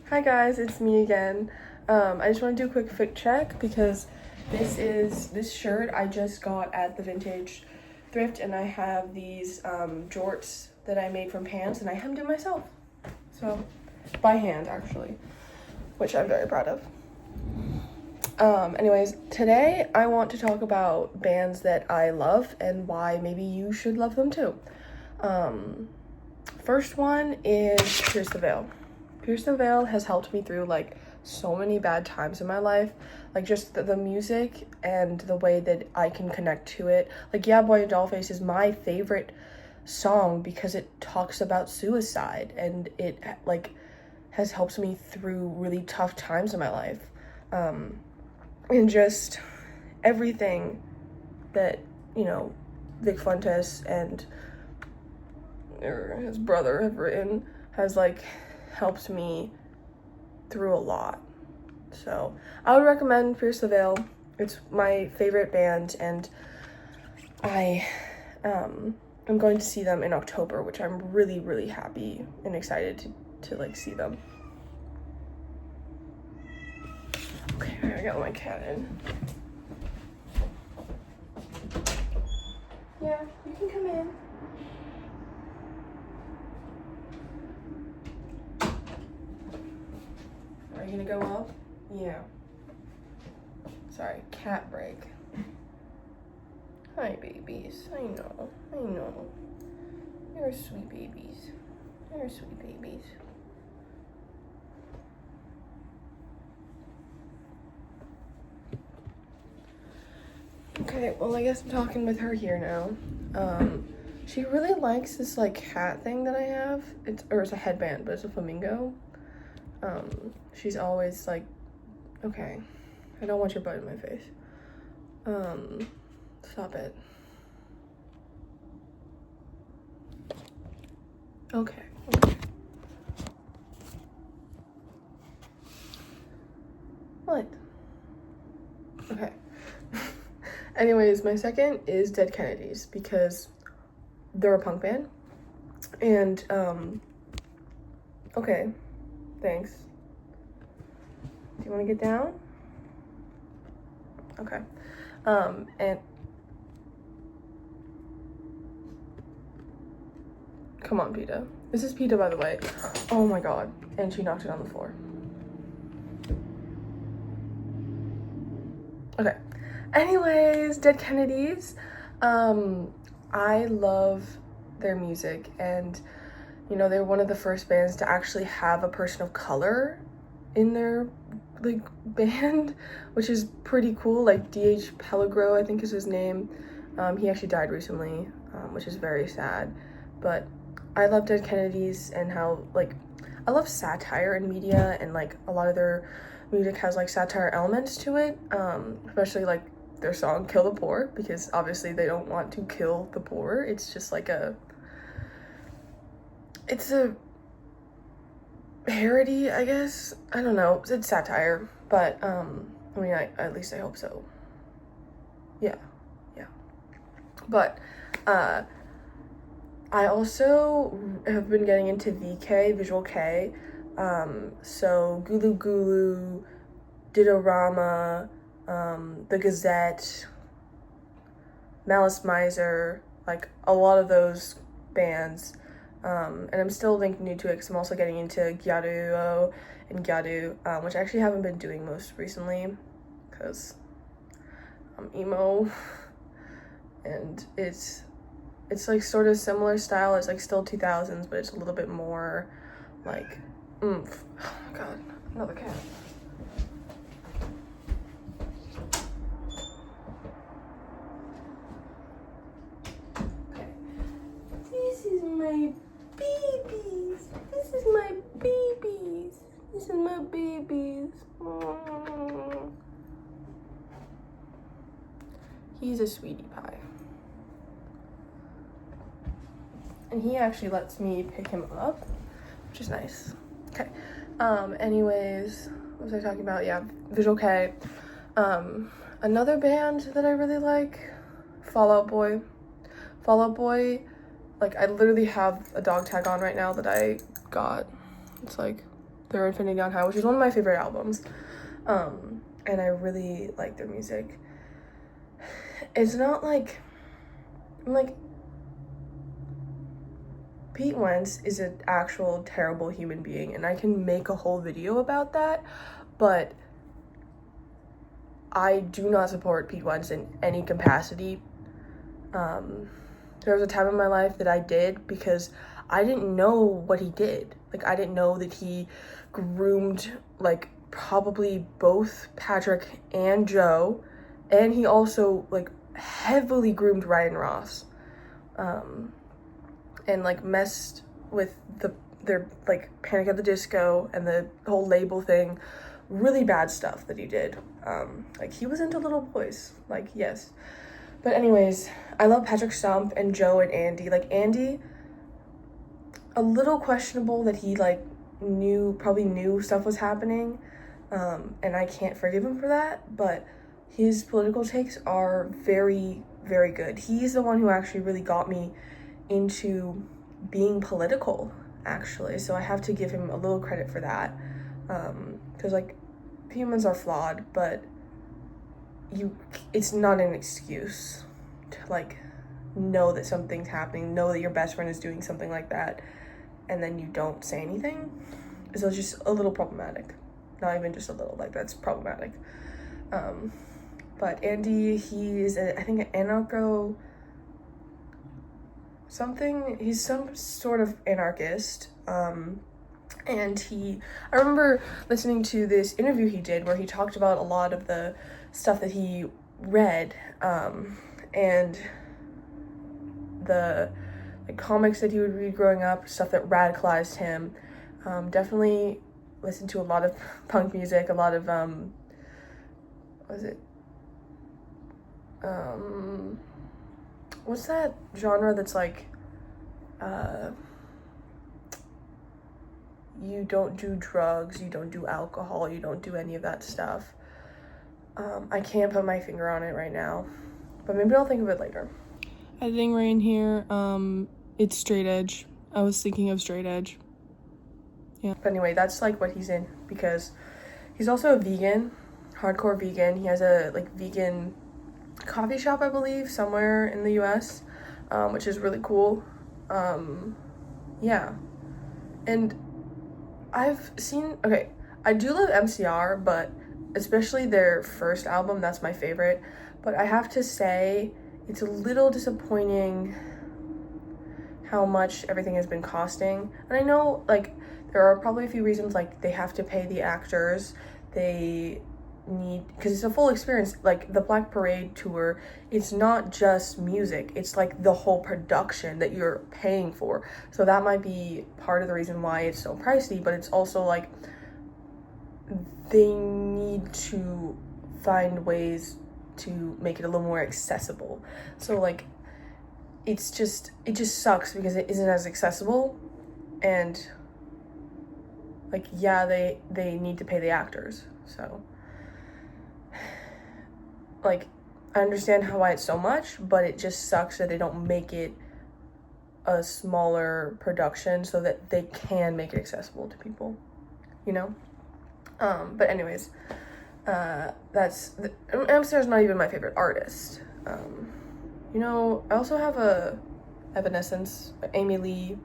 Hi guys, it's me again. I just want to do a quick fit check because this shirt I just got at the vintage thrift, and I have these jorts that I made from pants, and I hemmed it myself. So, by hand actually, which I'm very proud of. Anyways, today I want to talk about bands that I love and why maybe you should love them too. First one is Pierce the Veil. Pierce the Veil has helped me through like so many bad times in my life. Like just the music and the way that I can connect to it. Like Yeah Boy and Dollface is my favorite song because it talks about suicide, and it like has helped me through really tough times in my life. And just everything that, Vic Fuentes and his brother have written has like helped me through a lot. So I would recommend Pierce the Veil. It's my favorite band, and I am going to see them in October, which I'm really, really happy and excited to like see them. Okay, I got my cat in. Yeah, you can come in. Are you gonna go up? Yeah. Sorry, cat break. Hi, babies. I know. You're sweet babies. You're sweet babies. Okay, well, I guess I'm talking with her here now. She really likes this like hat thing that I have. It's a headband, but it's a flamingo. She's always like, okay, I don't want your butt in my face. Stop it. Okay. What? Okay. Anyways, my second is Dead Kennedys because they're a punk band. And, okay, thanks. Do you want to get down? Okay. And come on, Peta. This is Peta, by the way. Oh my god. And she knocked it on the floor. Okay. Anyways, Dead Kennedys. I love their music, and they're one of the first bands to actually have a person of color in their like band, which is pretty cool. Like D.H. Pellegro, I think is his name. He actually died recently, which is very sad. But I love Dead Kennedys and how like I love satire in media, and like a lot of their music has like satire elements to it, especially like their song Kill the Poor, because obviously they don't want to kill the poor. It's just like it's a parody, I guess. I don't know, it's satire, but I mean, at least I hope so. Yeah. But I also have been getting into VK, Visual K, so Gulu Gulu, Didorama, The Gazette, Malice Miser, like a lot of those bands. And I'm still linking new to it because I'm also getting into Gyaruo and Gyadu, which I actually haven't been doing most recently because I'm emo. And it's like sort of similar style. It's like still 2000s, but it's a little bit more like oomph. Oh my god, another cat. Okay. This is my babies. This is my babies. This is my babies. Aww. He's a sweetie pie. And he actually lets me pick him up, which is nice. Okay. Anyways, what was I talking about? Yeah, Visual K. Another band that I really like, Fall Out Boy. Fall Out Boy, like I literally have a dog tag on right now that I got. It's like Through Infinity on High, which is one of my favorite albums. And I really like their music. It's not like, Pete Wentz is an actual terrible human being, and I can make a whole video about that, but I do not support Pete Wentz in any capacity. There was a time in my life that I did, because I didn't know what he did. Like, I didn't know that he groomed, like, probably both Patrick and Joe, and he also, like, heavily groomed Ryan Ross, and, like, messed with their, like, Panic at the Disco and the whole label thing. Really bad stuff that he did. Like, he was into little boys, like, yes. But anyways, I love Patrick Stump and Joe and Andy. Like, Andy, a little questionable that he, like, probably knew stuff was happening, and I can't forgive him for that, but his political takes are very, very good. He's the one who actually really got me into being political, actually, so I have to give him a little credit for that, because, like, humans are flawed, but it's not an excuse to, like, know that something's happening, know that your best friend is doing something like that, and then you don't say anything. So it's just a little problematic. Not even just a little, like, that's problematic. But Andy, he's I think an anarcho something. He's some sort of anarchist. And I remember listening to this interview he did where he talked about a lot of the stuff that he read, and the, like, comics that he would read growing up, stuff that radicalized him. Definitely listened to a lot of punk music, a lot of, what's that genre that's like, you don't do drugs, you don't do alcohol, you don't do any of that stuff. I can't put my finger on it right now, but maybe I'll think of it later. I think right in here, it's straight edge. I was thinking of straight edge. Yeah. But anyway, that's, like, what he's in, because he's also a vegan, hardcore vegan. He has a, like, vegan coffee shop, I believe, somewhere in the US, which is really cool. Yeah. And I've seen, okay, I do love MCR, but especially their first album, that's my favorite. But I have to say, it's a little disappointing how much everything has been costing. And I know, like, there are probably a few reasons, like, they have to pay the actors, they need, because it's a full experience. Like, the Black Parade tour, it's not just music, it's like the whole production that you're paying for. So that might be part of the reason why it's so pricey, but it's also like they need to find ways to make it a little more accessible. So, like, it just sucks because it isn't as accessible, and, like, yeah, they need to pay the actors. So, like, I understand why it's so much, but it just sucks that they don't make it a smaller production so that they can make it accessible to people, you know? But anyways, Amster's not even my favorite artist. You know, I also have a Evanescence, Amy Lee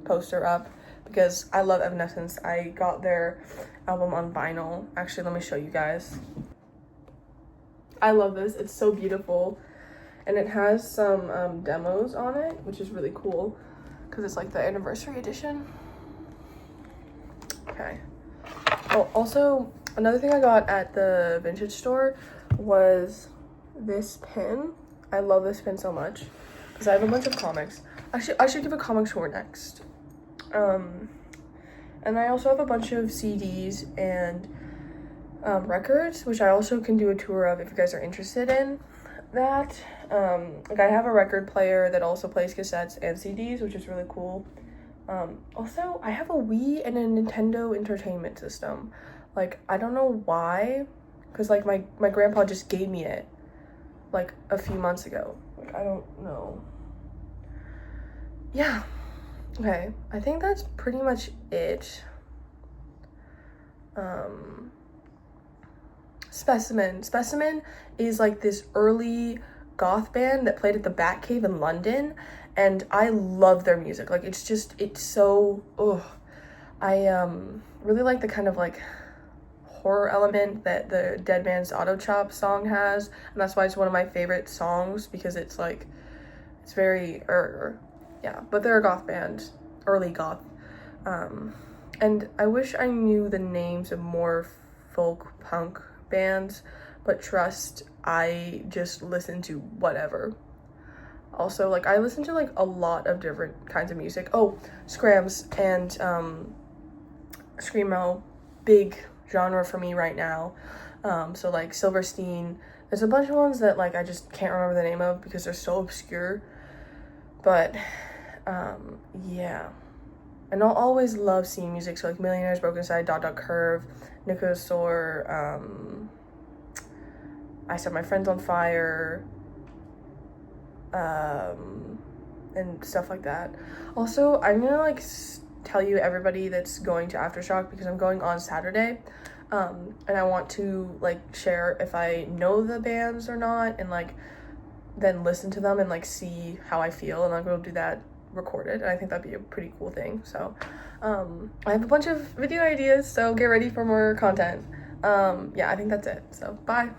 poster up, because I love Evanescence. I got their album on vinyl. Actually, let me show you guys. I love this. It's so beautiful. And it has some demos on it, which is really cool because it's like the anniversary edition. Okay. Oh, also, another thing I got at the vintage store was this pin. I love this pin so much because I have a bunch of comics. I should give a comic tour next. And I also have a bunch of CDs and records, which I also can do a tour of if you guys are interested in that. Like, I have a record player that also plays cassettes and CDs, which is really cool. Also, I have a Wii and a Nintendo Entertainment System. Like, I don't know why, because, like, my grandpa just gave me it, like, a few months ago. Like, I don't know. Yeah. Okay, I think that's pretty much it. Specimen. Specimen is like this early goth band that played at the Batcave in London, and I love their music. Like it's so I really like the kind of like horror element that the Dead Man's Auto Chop song has, and that's why it's one of my favorite songs, because it's like it's very yeah, but they're a goth band, early goth. And I wish I knew the names of more folk punk bands, but trust, I just listen to whatever. Also, like, I listen to like a lot of different kinds of music. Oh, Scrams and Screamo, big genre for me right now. So like Silverstein, there's a bunch of ones that like I just can't remember the name of because they're so obscure. But yeah. And I'll always love scene music, so like Millionaires, Broken Side, Dot Dot Curve, Nicosaur, I Set My Friends on Fire, and stuff like that. Also, I'm gonna like tell you everybody that's going to Aftershock, because I'm going on Saturday, and I want to like share if I know the bands or not, and like then listen to them and like see how I feel, and I'm gonna do that recorded, and I think that'd be a pretty cool thing. So I have a bunch of video ideas, so get ready for more content. Yeah, I think that's it, so bye.